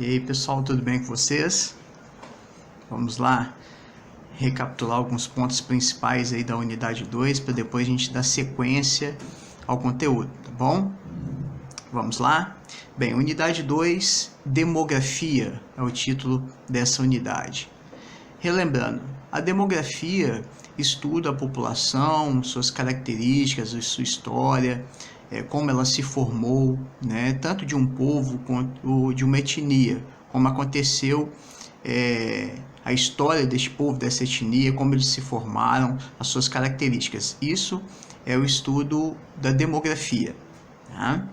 E aí pessoal, tudo bem com vocês? Vamos lá recapitular alguns pontos principais aí da unidade 2 para depois a gente dar sequência ao conteúdo, tá bom? Vamos lá? Bem, unidade 2, demografia é o título dessa unidade. Relembrando, a demografia estuda a população, suas características, sua história, como ela se formou, né, tanto de um povo quanto de uma etnia, como aconteceu a história deste povo, dessa etnia, como eles se formaram, as suas características. Isso é o estudo da demografia. Tá?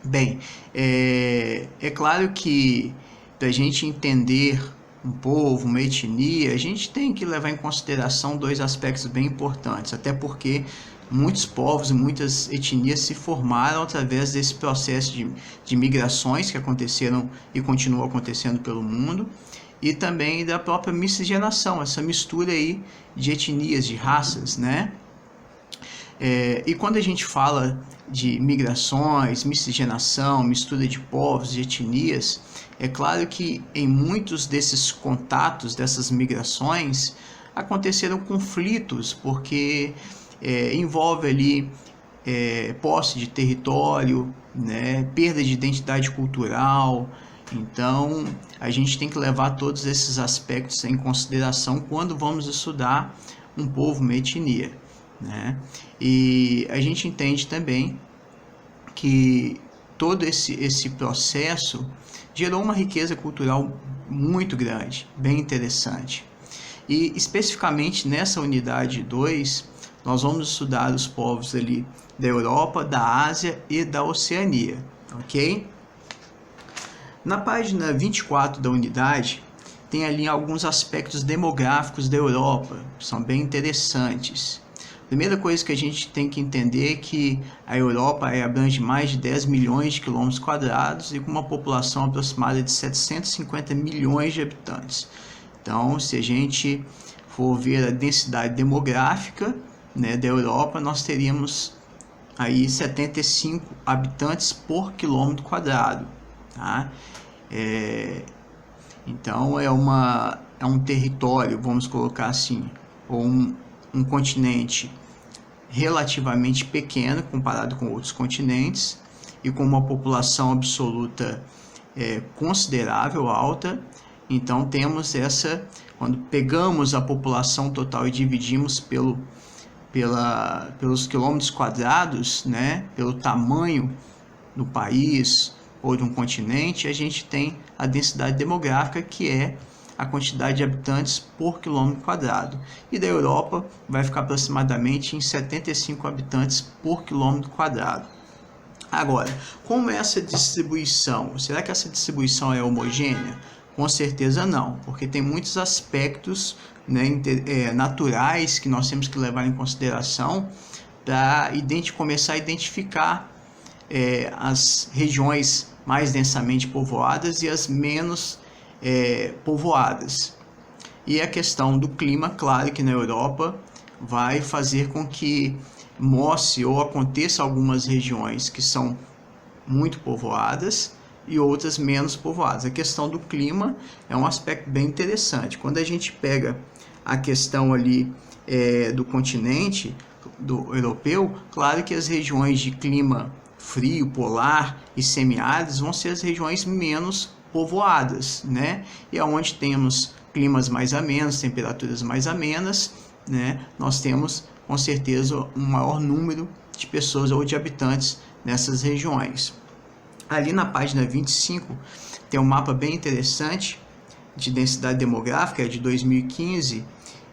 Bem, é claro que para a gente entender um povo, uma etnia, a gente tem que levar em consideração dois aspectos bem importantes, até porque muitos povos e muitas etnias se formaram através desse processo de migrações que aconteceram e continuam acontecendo pelo mundo, e também da própria miscigenação, essa mistura aí de etnias, de raças, né? E quando a gente fala de migrações, miscigenação, mistura de povos, de etnias, é claro que em muitos desses contatos, dessas migrações, aconteceram conflitos, porque envolve ali posse de território, né, perda de identidade cultural. Então, a gente tem que levar todos esses aspectos em consideração quando vamos estudar um povo, uma etnia, né? E a gente entende também que todo esse processo gerou uma riqueza cultural muito grande, bem interessante. E especificamente nessa unidade 2, nós vamos estudar os povos ali da Europa, da Ásia e da Oceania, ok? Na página 24 da unidade, tem ali alguns aspectos demográficos da Europa, que são bem interessantes. A primeira coisa que a gente tem que entender é que a Europa abrange mais de 10 milhões de quilômetros quadrados e com uma população aproximada de 750 milhões de habitantes. Então, se a gente for ver a densidade demográfica, né, da Europa, nós teríamos aí 75 habitantes por quilômetro quadrado. Tá? Então, é um território, vamos colocar assim, ou um continente relativamente pequeno comparado com outros continentes e com uma população absoluta considerável, alta. Então temos quando pegamos a população total e dividimos pelos quilômetros quadrados, né, pelo tamanho do país ou de um continente, a gente tem a densidade demográfica, que é a quantidade de habitantes por quilômetro quadrado. E da Europa vai ficar aproximadamente em 75 habitantes por quilômetro quadrado. Agora, como é essa distribuição? Será que essa distribuição é homogênea? Com certeza não, porque tem muitos aspectos, né, naturais que nós temos que levar em consideração para começar a identificar as regiões mais densamente povoadas e as menos povoadas. E a questão do clima, claro que na Europa vai fazer com que mostre ou aconteça algumas regiões que são muito povoadas e outras menos povoadas. A questão do clima é um aspecto bem interessante. Quando a gente pega a questão ali do continente europeu, claro que as regiões de clima frio, polar e semiáridos vão ser as regiões menos povoadas, né? E aonde temos climas mais amenos, temperaturas mais amenas, né? Nós temos com certeza um maior número de pessoas ou de habitantes nessas regiões. Ali na página 25 tem um mapa bem interessante de densidade demográfica, de 2015.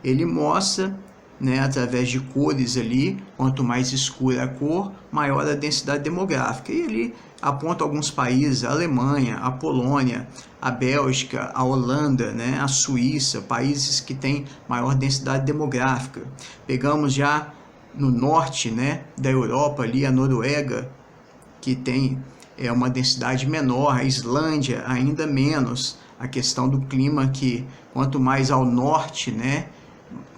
Ele mostra, né, através de cores ali, quanto mais escura a cor, maior a densidade demográfica. E ele aponta alguns países: a Alemanha, a Polônia, a Bélgica, a Holanda, né, a Suíça, países que têm maior densidade demográfica. Pegamos já no norte, né, da Europa ali, a Noruega, que tem uma densidade menor, a Islândia ainda menos. A questão do clima, que quanto mais ao norte, né,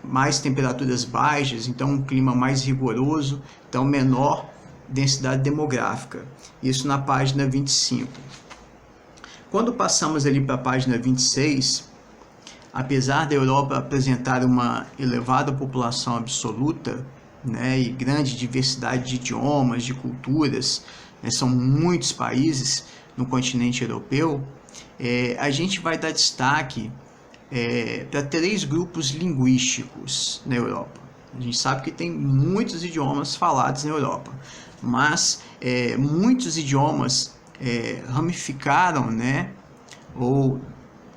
mais temperaturas baixas, então um clima mais rigoroso, então menor densidade demográfica. Isso na página 25. Quando passamos ali para a página 26, apesar da Europa apresentar uma elevada população absoluta, né, e grande diversidade de idiomas, de culturas, né, são muitos países no continente europeu, a gente vai dar destaque para 3 grupos linguísticos na Europa. A gente sabe que tem muitos idiomas falados na Europa, mas muitos idiomas ramificaram, né, ou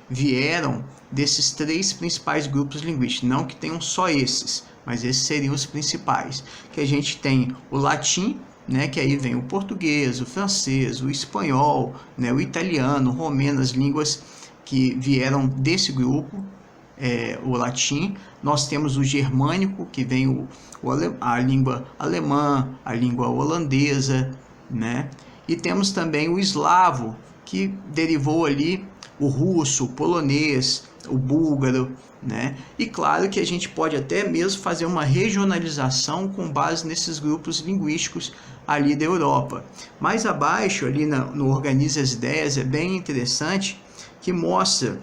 vieram desses 3 principais grupos linguísticos. Não que tenham só esses, mas esses seriam os principais. Que a gente tem o latim, né, que aí vem o português, o francês, o espanhol, né, o italiano, o romeno, as línguas que vieram desse grupo, o latim. Nós temos o germânico, que vem a língua alemã, a língua holandesa, né? E temos também o eslavo, que derivou ali o russo, o polonês, o búlgaro, né? E claro que a gente pode até mesmo fazer uma regionalização com base nesses grupos linguísticos ali da Europa. Mais abaixo, ali no Organize as Ideias, é bem interessante, que mostra,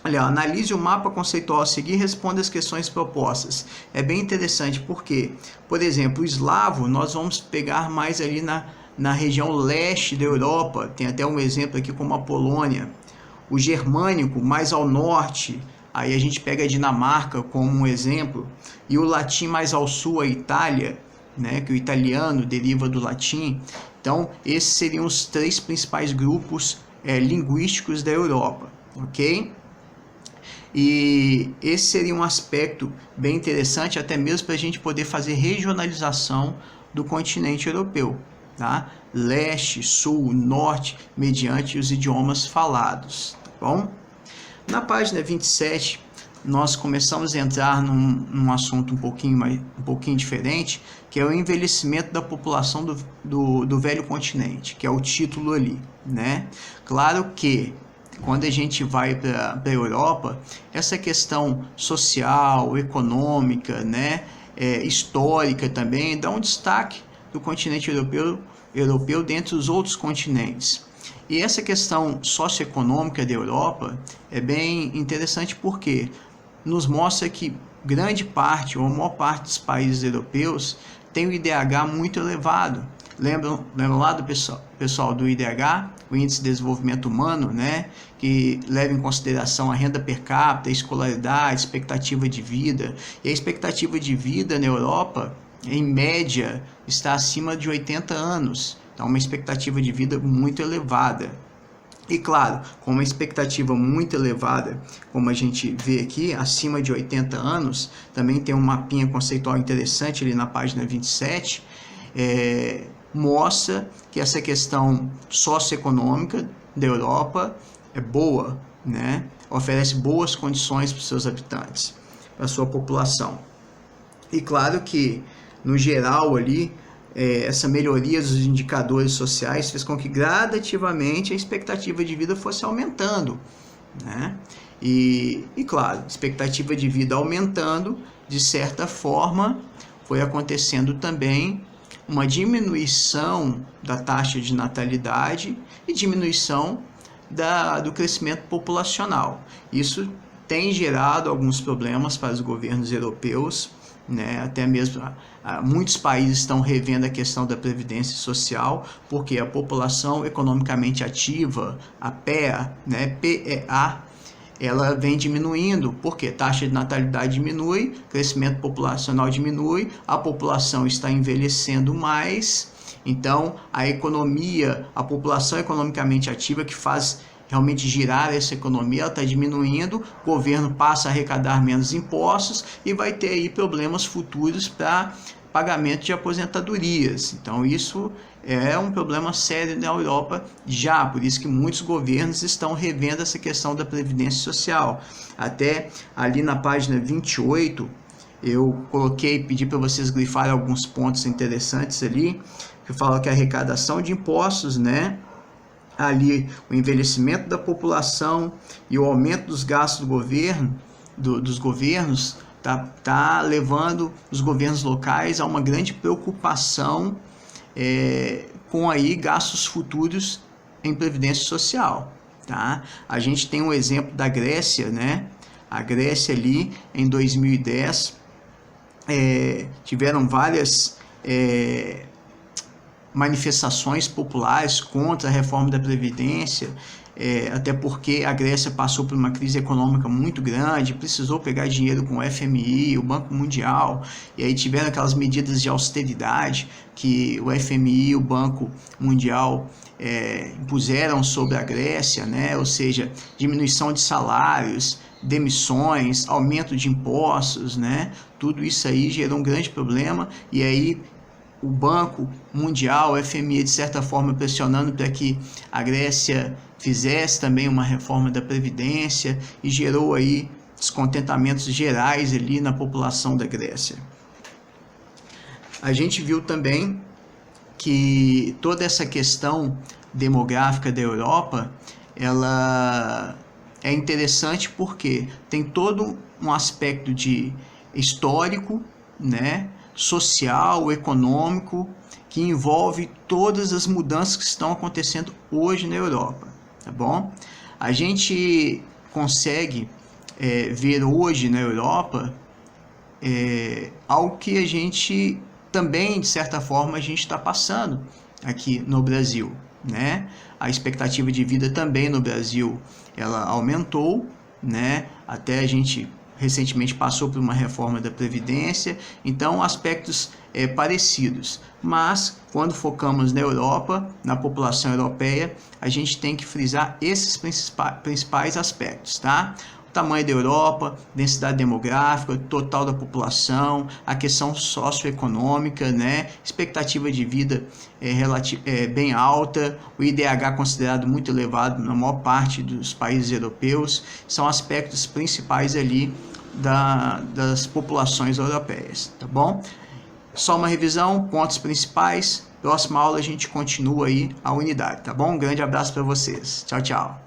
olha, analise o mapa conceitual a seguir e responda as questões propostas. É bem interessante porque, por exemplo, o eslavo nós vamos pegar mais ali na região leste da Europa, tem até um exemplo aqui como a Polônia. O germânico mais ao norte, aí a gente pega a Dinamarca como um exemplo, e o latim mais ao sul, a Itália, né, que o italiano deriva do latim. Então, esses seriam os 3 principais grupos linguísticos da Europa, ok? E esse seria um aspecto bem interessante, até mesmo para a gente poder fazer regionalização do continente europeu, tá? Leste, sul, norte, mediante os idiomas falados, tá bom? Na página 27, nós começamos a entrar num assunto um pouquinho diferente, que é o envelhecimento da população do velho continente, que é o título ali, né? Claro que quando a gente vai para a Europa, essa questão social, econômica, né, histórica também, dá um destaque do continente europeu dentre os outros continentes. E essa questão socioeconômica da Europa é bem interessante porque nos mostra que grande parte, ou a maior parte dos países europeus tem o IDH muito elevado. Lembram lá do pessoal do IDH, o Índice de Desenvolvimento Humano, né, que leva em consideração a renda per capita, a escolaridade, expectativa de vida. E a expectativa de vida na Europa, em média, está acima de 80 anos. Então, uma expectativa de vida muito elevada. E claro, com uma expectativa muito elevada, como a gente vê aqui, acima de 80 anos, também tem um mapinha conceitual interessante ali na página 27, mostra que essa questão socioeconômica da Europa é boa, né? Oferece boas condições para os seus habitantes, para a sua população. E claro que, no geral ali, essa melhoria dos indicadores sociais fez com que gradativamente a expectativa de vida fosse aumentando, né? E claro, expectativa de vida aumentando, de certa forma, foi acontecendo também uma diminuição da taxa de natalidade e diminuição do crescimento populacional. Isso tem gerado alguns problemas para os governos europeus, né? Até mesmo muitos países estão revendo a questão da previdência social, porque a população economicamente ativa, a PEA, né, PEA, ela vem diminuindo, porque taxa de natalidade diminui, crescimento populacional diminui, a população está envelhecendo mais, então a economia, a população economicamente ativa que faz realmente girar essa economia, ela está diminuindo, o governo passa a arrecadar menos impostos e vai ter aí problemas futuros para pagamento de aposentadorias. Então isso é um problema sério na Europa já, por isso que muitos governos estão revendo essa questão da previdência social. Até ali na página 28, eu pedi para vocês grifarem alguns pontos interessantes ali, que falam que a arrecadação de impostos, né, ali o envelhecimento da população e o aumento dos gastos do governo, dos governos, tá levando os governos locais a uma grande preocupação com aí gastos futuros em previdência social, tá? A gente tem um exemplo da Grécia, né? A Grécia ali em 2010 tiveram várias manifestações populares contra a reforma da Previdência, até porque a Grécia passou por uma crise econômica muito grande, precisou pegar dinheiro com o FMI, o Banco Mundial, e aí tiveram aquelas medidas de austeridade que o FMI e o Banco Mundial impuseram sobre a Grécia, né? Ou seja, diminuição de salários, demissões, aumento de impostos, né? Tudo isso aí gerou um grande problema, e aí o Banco Mundial, o FMI, de certa forma pressionando para que a Grécia fizesse também uma reforma da Previdência, e gerou aí descontentamentos gerais ali na população da Grécia. A gente viu também que toda essa questão demográfica da Europa, ela é interessante porque tem todo um aspecto de histórico, né, social, econômico, que envolve todas as mudanças que estão acontecendo hoje na Europa, tá bom? A gente consegue ver hoje na Europa algo que a gente também, de certa forma, a gente está passando aqui no Brasil, né? A expectativa de vida também no Brasil, ela aumentou, né? Até a gente recentemente passou por uma reforma da Previdência, então aspectos parecidos. Mas quando focamos na Europa, na população europeia, a gente tem que frisar esses principais aspectos, tá? O tamanho da Europa, densidade demográfica, total da população, a questão socioeconômica, né? Expectativa de vida bem alta, o IDH considerado muito elevado na maior parte dos países europeus, são aspectos principais ali das populações europeias, tá bom? Só uma revisão, pontos principais. Próxima aula a gente continua aí a unidade, tá bom? Um grande abraço para vocês. Tchau, tchau.